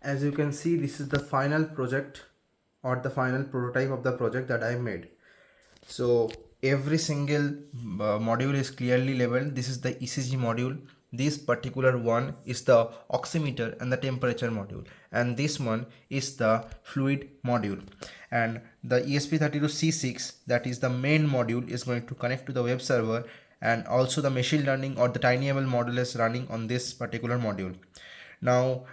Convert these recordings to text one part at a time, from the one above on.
As you can see, this is the final project or the final prototype of the project that I made. So every single module is clearly labeled. This is the ECG module. This particular one is the oximeter and the temperature module, and this one is the fluid module. And the ESP32 C6, that is the main module, is going to connect to the web server, and also the machine learning or the TinyML module is running on this particular module. Now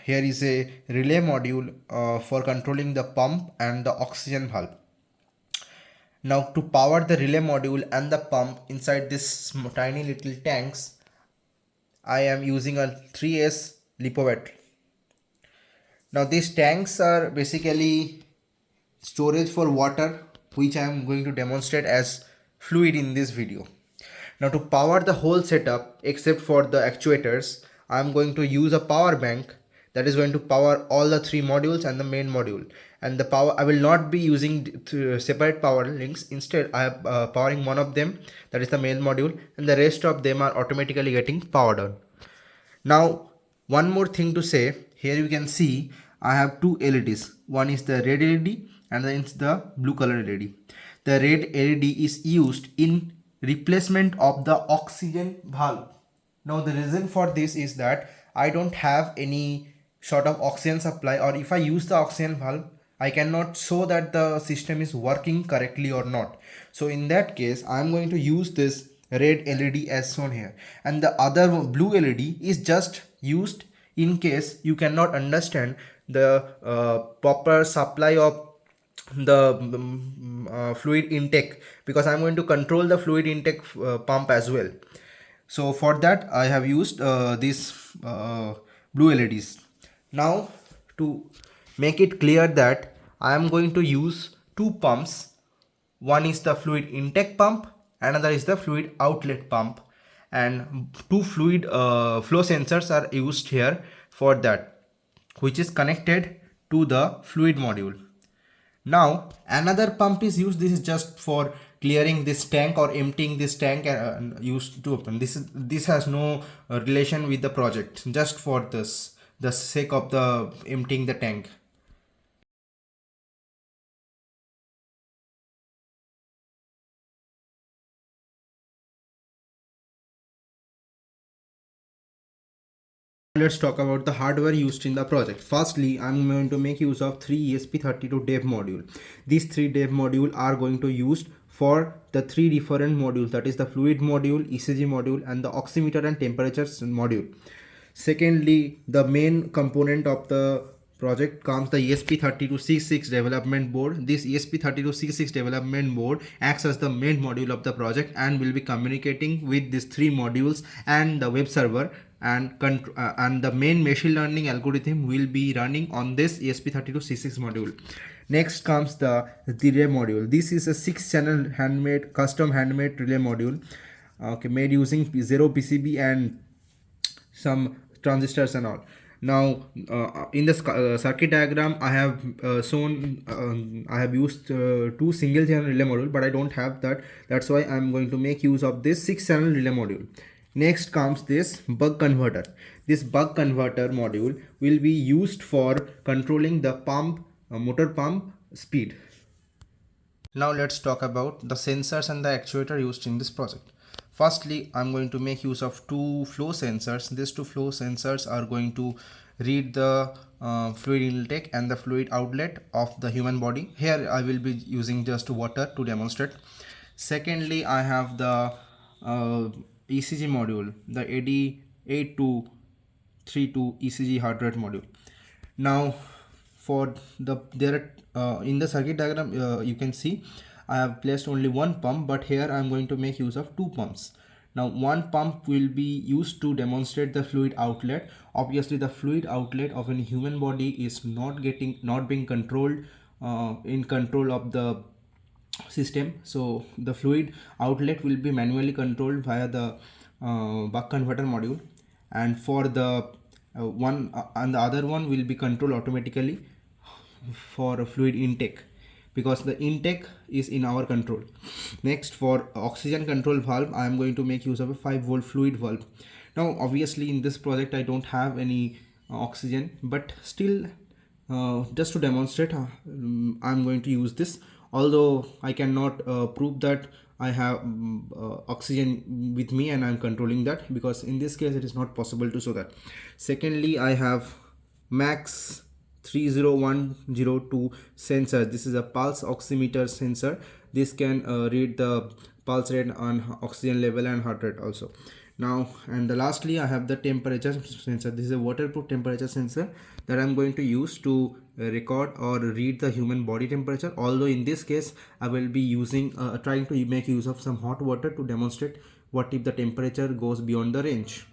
here is a relay module for controlling the pump and the oxygen valve. Now to power the relay module and the pump inside this tiny little tanks, I am using a 3S lipo battery. Now these tanks are basically storage for water, which I am going to demonstrate as fluid in this video. Now to power the whole setup except for the actuators, I am going to use a power bank that is going to power all the three modules and the main module. And the power, I will not be using separate power links. Instead, I am powering one of them, that is the main module, and the rest of them are automatically getting powered on. Now one more thing to say, here you can see I have two LEDs. One is the red LED and then it's the blue color LED. The red LED is used in replacement of the oxygen valve. Now the reason for this is that I don't have any sort of oxygen supply, or if I use the oxygen valve, I cannot show that the system is working correctly or not. So in that case, I am going to use this red LED as shown here, and the other blue LED is just used in case you cannot understand the proper supply of the fluid intake, because I'm going to control the fluid intake pump as well. So for that I have used these blue LEDs. Now to make it clear that I am going to use two pumps. One is the fluid intake pump, another is the fluid outlet pump, and two fluid flow sensors are used here for that, which is connected to the fluid module. Now another pump is used. This is just for clearing this tank or emptying this tank and used to open. This has no relation with the project, just for this the sake of the emptying the tank. Let's talk about the hardware used in the project. Firstly, I'm going to make use of three ESP32 dev module. These three dev module are going to used for the three different modules, that is the fluid module, ECG module, and the oximeter and temperature module. Secondly, the main component of the project comes the ESP32 C6 development board. This ESP32 C6 development board acts as the main module of the project and will be communicating with these three modules and the web server, and the main machine learning algorithm will be running on this ESP32 C6 module. Next comes the relay module. This is a 6-channel custom handmade relay module, made using 0 PCB and some transistors and all. Now in the circuit diagram I have shown I have used two single channel relay module, but I don't have that. That's why I'm going to make use of this 6-channel relay module. Next comes this buck converter. This buck converter module will be used for controlling the pump motor pump speed. Now let's talk about the sensors and the actuator used in this project. Firstly, I'm going to make use of two flow sensors. These two flow sensors are going to read the fluid intake and the fluid outlet of the human body. Here I will be using just water to demonstrate. Secondly, I have the ECG module, the AD8232 ECG heart rate module. Now for the in the circuit diagram you can see I have placed only one pump, but here I am going to make use of two pumps. Now one pump will be used to demonstrate the fluid outlet. Obviously the fluid outlet of a human body is not being controlled in control of the system, so the fluid outlet will be manually controlled via the buck converter module, and for the one and the other one will be controlled automatically for fluid intake, because the intake is in our control. Next, for oxygen control valve, I am going to make use of a 5-volt fluid valve. Now obviously in this project I don't have any oxygen, but still, just to demonstrate, I'm going to use this, although I cannot prove that I have oxygen with me and I'm controlling that, because in this case it is not possible to show that. Secondly, I have max 30102 sensor. This is a pulse oximeter sensor. This can read the pulse rate on oxygen level and heart rate also. Now, and lastly, I have the temperature sensor. This is a waterproof temperature sensor that I'm going to use to record or read the human body temperature, although in this case I will be using trying to make use of some hot water to demonstrate what if the temperature goes beyond the range.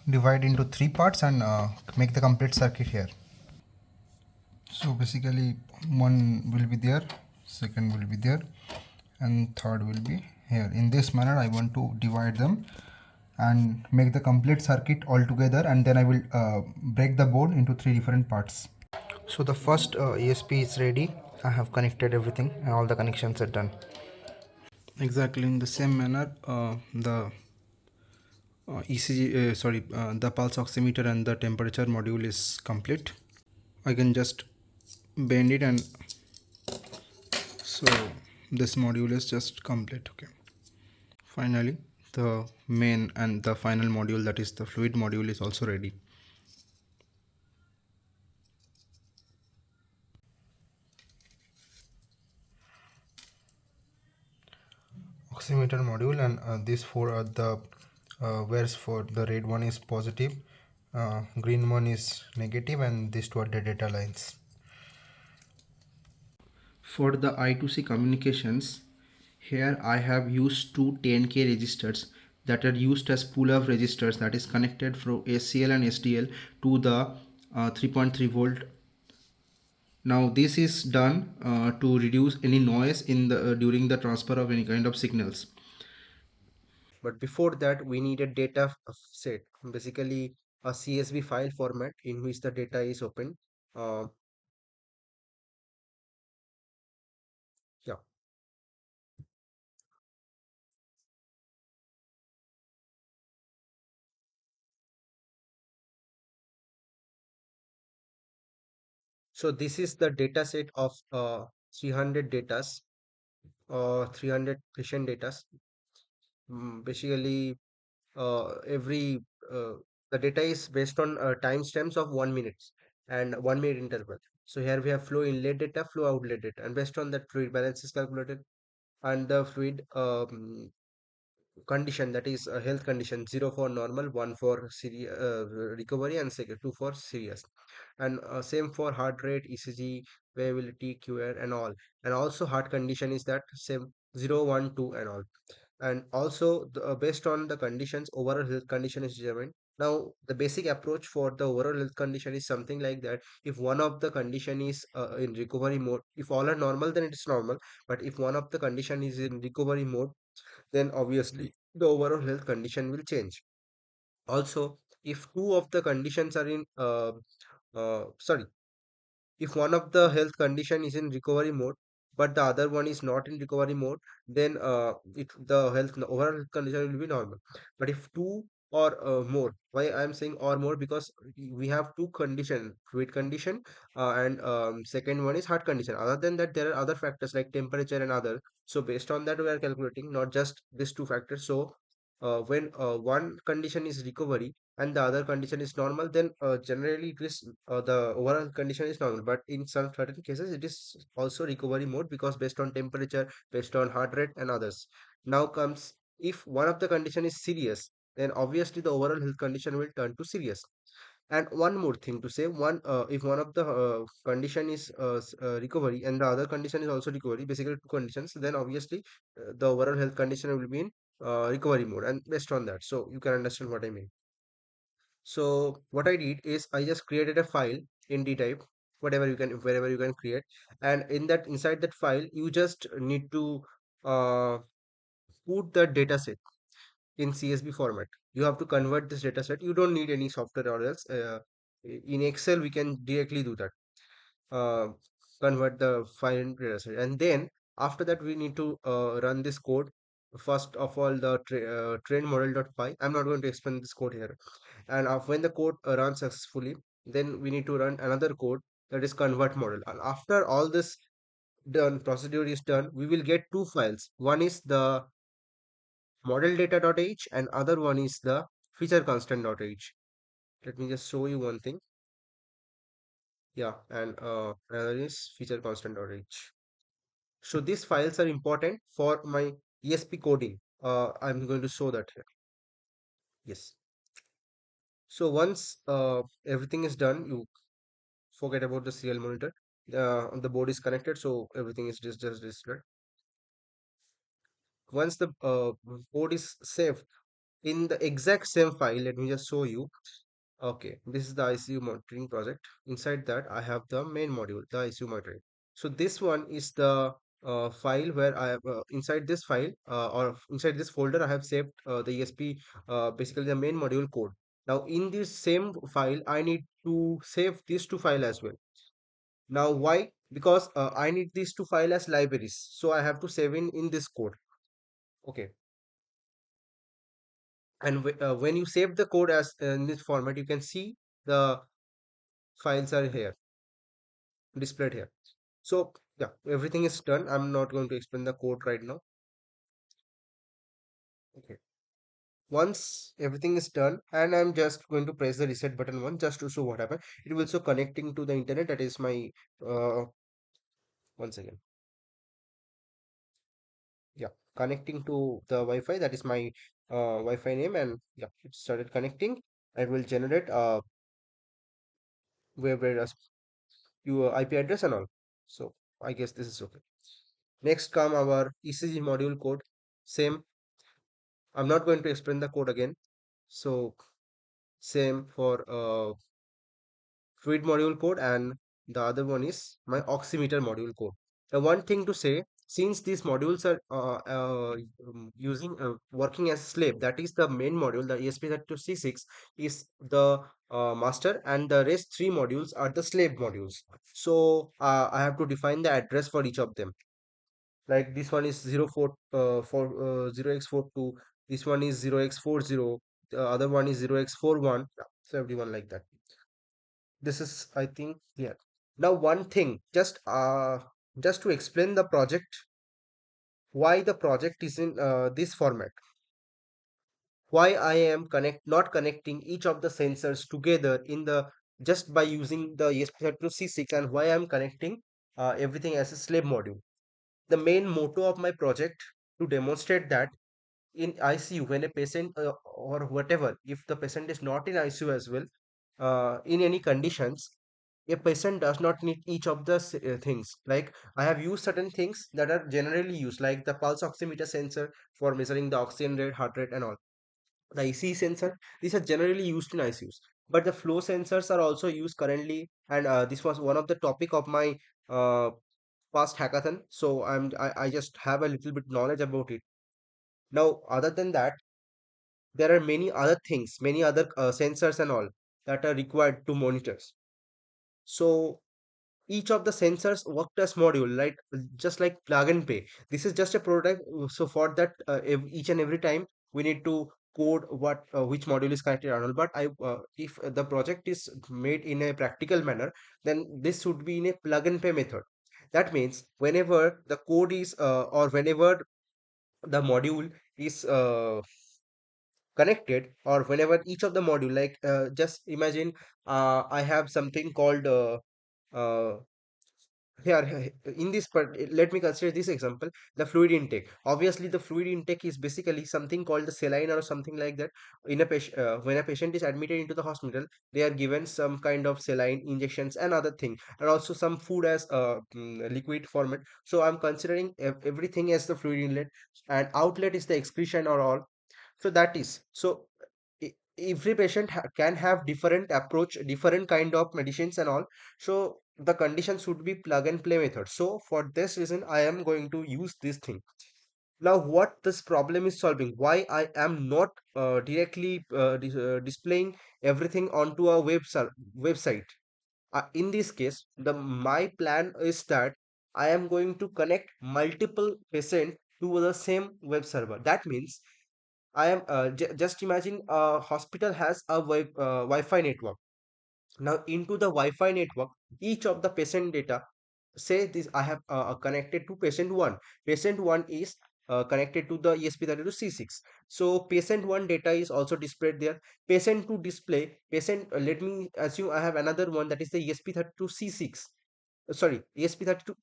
Divide into three parts and make the complete circuit here. So basically one will be there, second will be there, and third will be here. In this manner I want to divide them and make the complete circuit all together, and then I will break the board into three different parts. So the first ESP is ready. I have connected everything and all the connections are done. Exactly in the same manner, the the pulse oximeter and the temperature module is complete. I can just bend it, and so this module is just complete. Okay. Finally, the main and the final module, that is the fluid module, is also ready. Oximeter module, and these four are the where's for the red one is positive, green one is negative, and these two are the data lines. For the I2C communications, here I have used two 10K registers that are used as pull-up registers, that is connected from SCL and SDL to the 3.3 volt. Now this is done to reduce any noise in the during the transfer of any kind of signals. But before that, we need a data set, basically a CSV file format in which the data is open. Uh, yeah. So this is the data set of 300 datas, 300 patient datas. Basically, every the data is based on timestamps of 1 minute and 1 minute interval. So here we have flow inlet data, flow outlet data, and based on that fluid balance is calculated, and the fluid condition, that is a health condition, 0 for normal, 1 for recovery, and second 2 for serious, and same for heart rate, ECG, variability, QR, and all. And also heart condition is that same, 0 1 2 and all. And also based on the conditions, overall health condition is determined. Now the basic approach for the overall health condition is something like that: if one of the condition is in recovery mode, if all are normal, then it is normal. But if one of the condition is in recovery mode, then obviously the overall health condition will change. Also, if two of the conditions are in sorry if one of the health condition is in recovery mode but the other one is not in recovery mode, then the overall health condition will be normal. But if two or more, why I am saying or more, because we have two condition, fluid condition, and second one is heart condition. Other than that, there are other factors like temperature and other. So based on that, we are calculating not just these two factors. So when one condition is recovery and the other condition is normal, then generally it is the overall condition is normal. But in some certain cases, it is also recovery mode, because based on temperature, based on heart rate, and others. Now comes, if one of the condition is serious, then obviously the overall health condition will turn to serious. And one more thing to say, if one of the condition is recovery and the other condition is also recovery, basically two conditions, then obviously the overall health condition will be in recovery mode, and based on that, so you can understand what I mean. So what I did is I just created a file in D type, whatever you can, wherever you can create, and in that, inside that file, you just need to uh, put the data set in CSV format. You have to convert this data set. You don't need any software or else. In Excel, we can directly do that. Uh, Convert the file in data set, and then after that, we need to run this code. first of all the train model.py. I'm not going to explain this code here. And when the code runs successfully, then we need to run another code, that is convert model. And after all this done, procedure is done, we will get two files. One is the model data.h and other one is the feature constant.h. Let me just show you one thing. Yeah, and another is feature constant.h. So these files are important for my ESP coding. I'm going to show that here. Yes. So once everything is done, you forget about the serial monitor. The board is connected, so everything is just displayed. Once the board is saved in the exact same file, let me just show you. Okay, this is the ICU monitoring project. Inside that, I have the main module, the ICU monitoring. So this one is the file where I have inside this file or inside this folder, I have saved the ESP, basically the main module code. Now in this same file, I need to save these two files as well. Now why? Because I need these two files as libraries. So I have to save in this code. Okay. And when you save the code as in this format, you can see the files are here displayed here. So yeah, everything is done. I'm not going to explain the code right now. Okay. Once everything is done, and I'm just going to press the reset button once just to show what happened. It will also connecting to the internet. That is my once again. Yeah, connecting to the Wi-Fi. That is my Wi-Fi name, and yeah, it started connecting. It will generate where your IP address and all. So I guess this is okay. Next come our ECG module code. Same. I'm not going to explain the code again. So same for fluid module code, and the other one is my oximeter module code. The one thing to say, since these modules are using working as slave, that is the main module, the ESP32 C6 is the master, and the rest three modules are the slave modules. So I have to define the address for each of them. Like this one is 0x42, this one is 0x40, the other one is 0x41. So everyone like that. This is, I think, clear. Now one thing, just to explain the project, why the project is in this format, why I am not connecting each of the sensors together in the just by using the ESP32 C6, and why I'm connecting everything as a slave module. The main motto of my project to demonstrate that in ICU, when a patient or whatever, if the patient is not in ICU as well, in any conditions, a patient does not need each of the things. Like I have used certain things that are generally used, like the pulse oximeter sensor for measuring the oxygen rate, heart rate, and all. The ECG sensor, these are generally used in ICUs. But the flow sensors are also used currently, and this was one of the topic of my uh, past hackathon. So I just have a little bit knowledge about it. Now, other than that, there are many other things, many other sensors and all that are required to monitors. So each of the sensors worked as module, like just like plug and play. This is just a prototype. So for that, each and every time we need to code what which module is connected and all. But if the project is made in a practical manner, then this should be in a plug and play method. That means whenever the code is or whenever the module is connected, or whenever each of the module, like just imagine I have something called uh, here in this part, let me consider this example, the fluid intake. Obviously the fluid intake is basically something called the saline or something like that. In a patient, when a patient is admitted into the hospital, they are given some kind of saline injections and other thing, and also some food as liquid format. So I'm considering everything as the fluid inlet, and outlet is the excretion or all. So that is so every patient can have different approach, different kind of medicines and all. So the condition should be plug and play method. So for this reason I am going to use this thing. Now what this problem is solving, why I am not directly displaying everything onto a website. In this case, the my plan is that I am going to connect multiple patient to the same web server. That means I am just imagine a hospital has a Wi-Fi network. Now into the Wi-Fi network, each of the patient data, say this I have connected to patient 1. Patient 1 is connected to the ESP32 C6. So patient 1 data is also displayed there. Patient 2 display, patient let me assume I have another one, that is the ESP32 C6, sorry, ESP32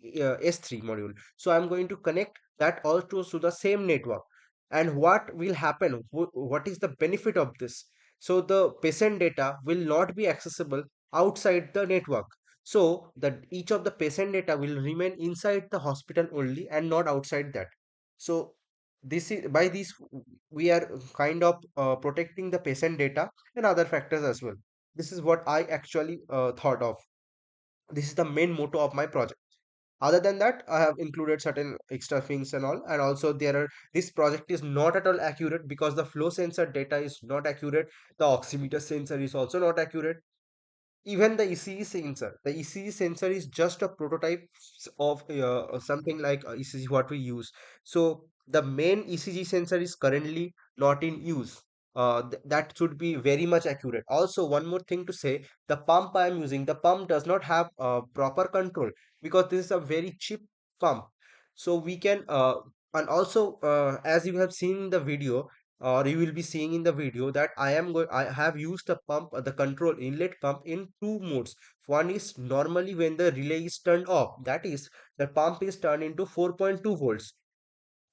S3 module. So I'm going to connect that all to the same network. And what will happen? What is the benefit of this? So the patient data will not be accessible outside the network. So that each of the patient data will remain inside the hospital only and not outside that. So this is by this we are kind of protecting the patient data and other factors as well. This is what I actually thought of. This is the main motto of my project. Other than that, I have included certain extra things and all, and also there are, this project is not at all accurate because the flow sensor data is not accurate, the oximeter sensor is also not accurate, even the ECG sensor. The ECG sensor is just a prototype of something like ECG what we use. So the main ECG sensor is currently not in use. That should be very much accurate. Also, one more thing to say: the pump I am using, the pump does not have proper control because this is a very cheap pump. So we can and also as you have seen in the video, or you will be seeing in the video, that I have used the pump, the control inlet pump in two modes. One is normally when the relay is turned off, that is the pump is turned into 4.2 volts.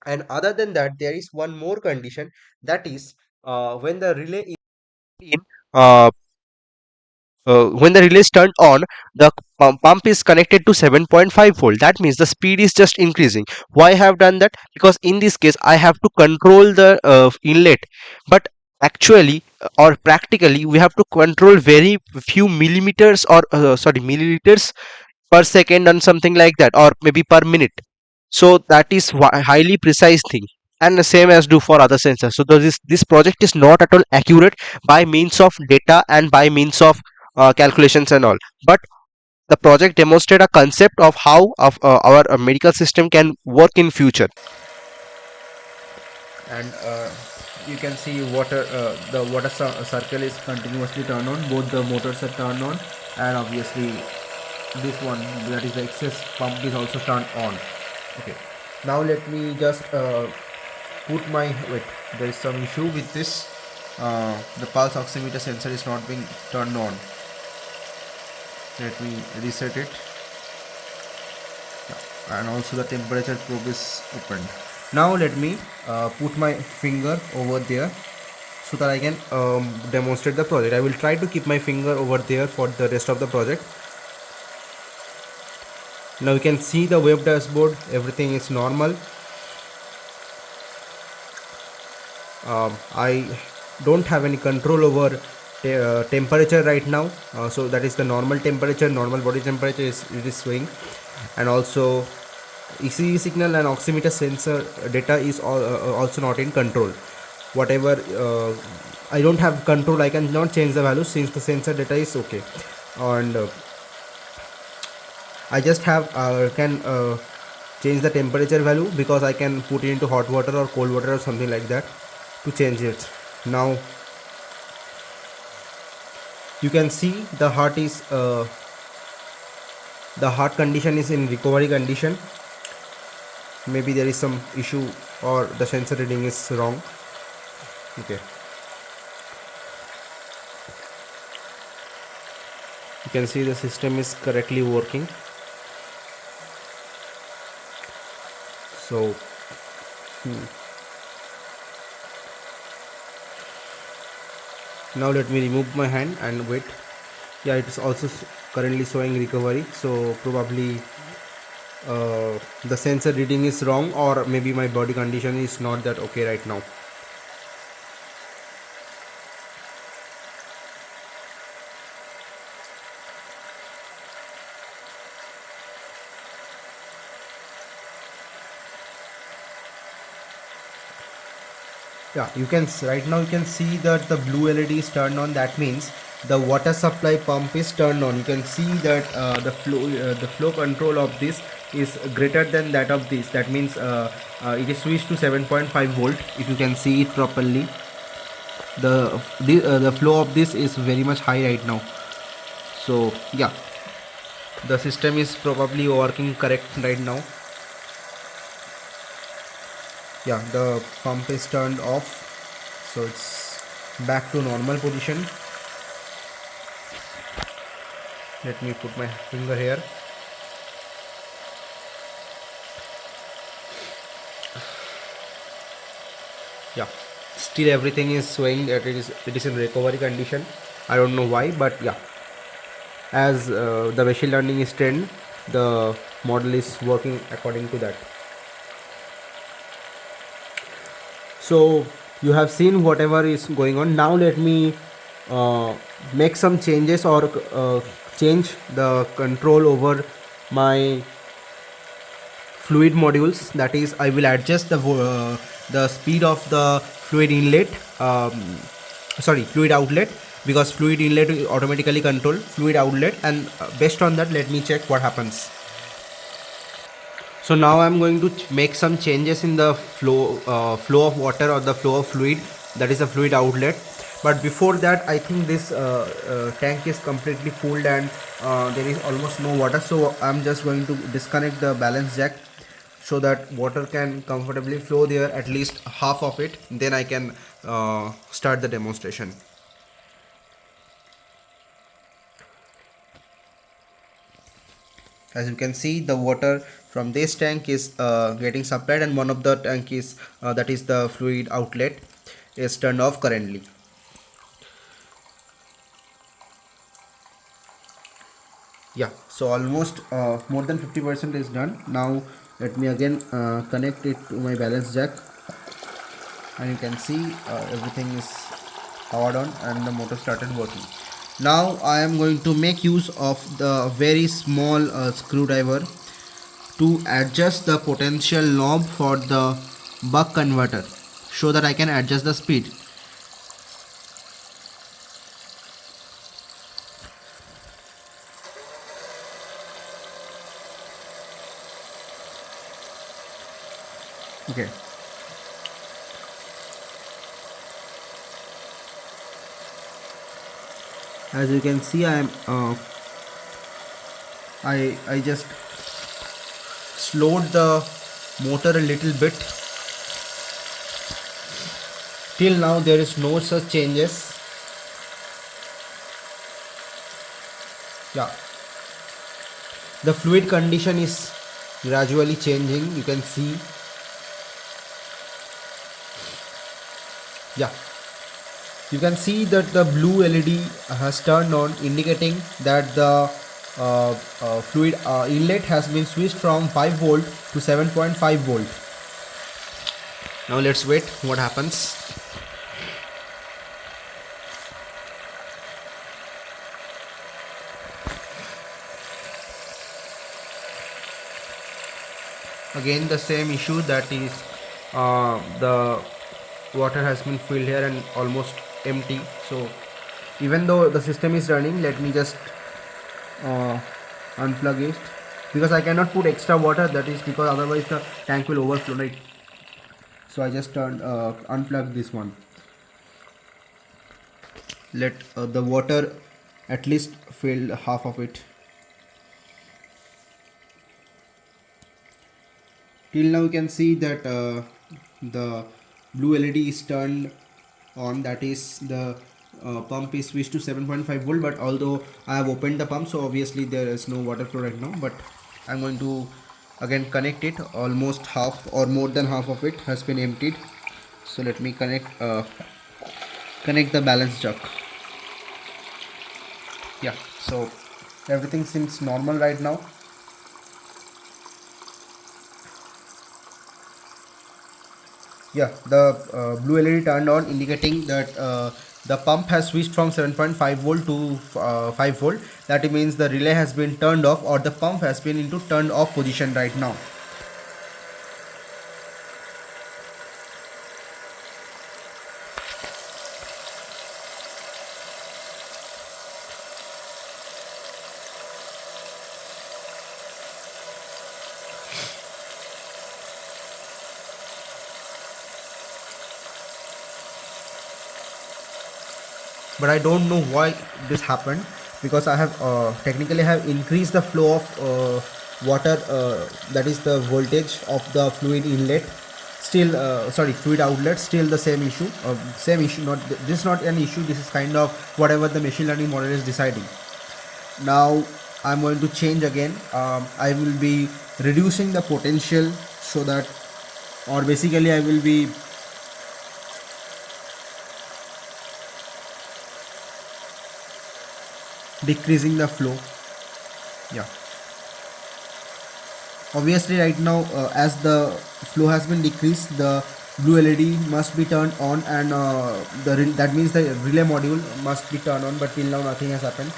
And other than that, there is one more condition, that is when the relay is in uh, when the relay is turned on, the pump is connected to 7.5 volt. That means the speed is just increasing. Why I have done that? Because in this case I have to control the inlet, but actually or practically we have to control very few millimeters, or sorry, milliliters per second and something like that, or maybe per minute. So that is highly precise thing, and the same as do for other sensors. So this project is not at all accurate by means of data and by means of calculations and all, but the project demonstrate a concept of how our medical system can work in future. And you can see water, the water circle is continuously turned on, both the motors are turned on, and obviously this one, that is the excess pump, is also turned on. Okay, now let me just put my, wait, there is some issue with this. The pulse oximeter sensor is not being turned on. Let me reset it. And also the temperature probe is opened. Now let me put my finger over there so that I can demonstrate the project. I will try to keep my finger over there for the rest of the project. Now you can see the web dashboard, everything is normal. I don't have any control over temperature right now, so that is the normal temperature, normal body temperature is, it is showing. And also ECG signal and oximeter sensor data is also not in control. Whatever I don't have control, I cannot change the value since the sensor data is okay. And I just have can change the temperature value because I can put it into hot water or cold water or something like that to change it. Now you can see the heart condition is in recovery condition. Maybe there is some issue or the sensor reading is wrong. Okay, you can see the system is correctly working. So now let me remove my hand and wait. Yeah, it is also currently showing recovery, so probably the sensor reading is wrong, or maybe my body condition is not that okay right now. Yeah, you can right now you can see that the blue LED is turned on. That means the water supply pump is turned on. You can see that the flow control of this is greater than that of this. That means it is switched to 7.5 volt. If you can see it properly, the flow of this is very much high right now. So yeah, the system is probably working correct right now. Yeah, the pump is turned off, so it's back to normal position. Let me put my finger here. Yeah, still everything is showing that it is in recovery condition. I don't know why, but yeah, as the machine learning is trained, the model is working according to that. So you have seen whatever is going on. Now let me uh, make some changes, or change the control over my fluid modules. That is, I will adjust the speed of the fluid inlet, fluid outlet, because fluid inlet will automatically control fluid outlet, and based on that, let me check what happens. So now I'm going to make some changes in the flow of water, or the flow of fluid, that is the fluid outlet. But before that, I think this tank is completely full, and there is almost no water. So I'm just going to disconnect the balance jack so that water can comfortably flow there, at least half of it. Then I can start the demonstration. As you can see, the water from this tank is getting supplied, and one of the tank is that is the fluid outlet is turned off currently. Yeah, so almost more than 50% is done. Now let me again connect it to my balance jack, and you can see everything is powered on and the motor started working. Now I am going to make use of the very small screwdriver to adjust the potential knob for the buck converter, so that I can adjust the speed. Okay, as you can see, I just slowed the motor a little bit. Till now there is no such changes. Yeah, the fluid condition is gradually changing, you can see. Yeah, you can see that the blue LED has turned on, indicating that the fluid inlet has been switched from 5 volt to 7.5 volt. Now let's wait what happens. Again the same issue, that is the water has been filled here and almost empty. So even though the system is running, let me just unplug it, because I cannot put extra water, that is because otherwise the tank will overflow, right? So I just unplug this one. Let the water at least fill half of it. Till now you can see that the blue LED is turned on, that is the pump is switched to 7.5 volt, but although I have opened the pump, so obviously there is no water flow right now. But I'm going to again connect it. Almost half or more than half of it has been emptied. So let me connect the balance jack. Yeah, so everything seems normal right now. Yeah, the blue LED turned on, indicating that the pump has switched from 7.5 volt to 5 volt. That means the relay has been turned off, or the pump has been into turned off position right now. but I don't know why this happened, because I have technically have increased the flow of water, that is the voltage of the fluid inlet, still sorry, fluid outlet, still the same issue. Not this is not an issue, this is kind of whatever the machine learning model is deciding. Now I'm going to change again. I will be reducing the potential, so that, or basically I will be decreasing the flow. Yeah, obviously right now, as the flow has been decreased, the blue LED must be turned on, and that means the relay module must be turned on, but till now nothing has happened.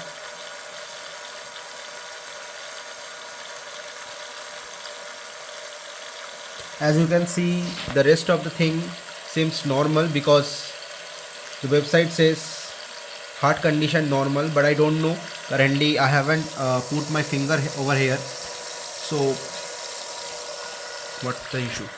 As you can see, the rest of the thing seems normal, because the website says heart condition normal, but I don't know. Currently I haven't put my finger over here, so what's the issue?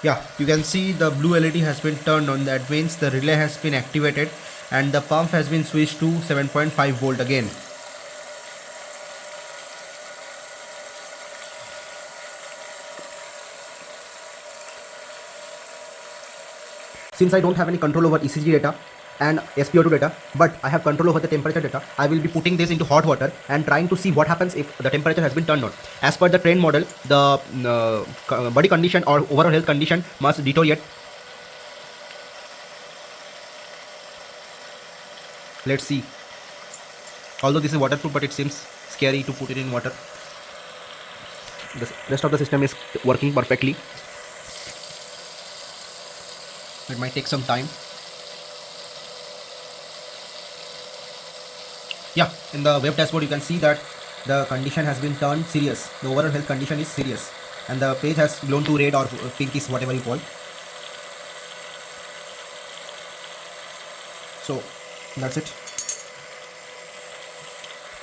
Yeah, you can see the blue LED has been turned on. That means the relay has been activated, and the pump has been switched to 7.5 volt again. Since I don't have any control over ECG data and SpO2 data, but I have control over the temperature data, I will be putting this into hot water and trying to see what happens if the temperature has been turned on. As per the trained model, the body condition or overall health condition must deteriorate. Let's see. Although this is waterproof, but it seems scary to put it in water. The rest of the system is working perfectly. It might take some time. Yeah, in the web dashboard you can see that the condition has been turned serious. The overall health condition is serious, and the page has blown to red or pinkish, whatever you call. So that's it.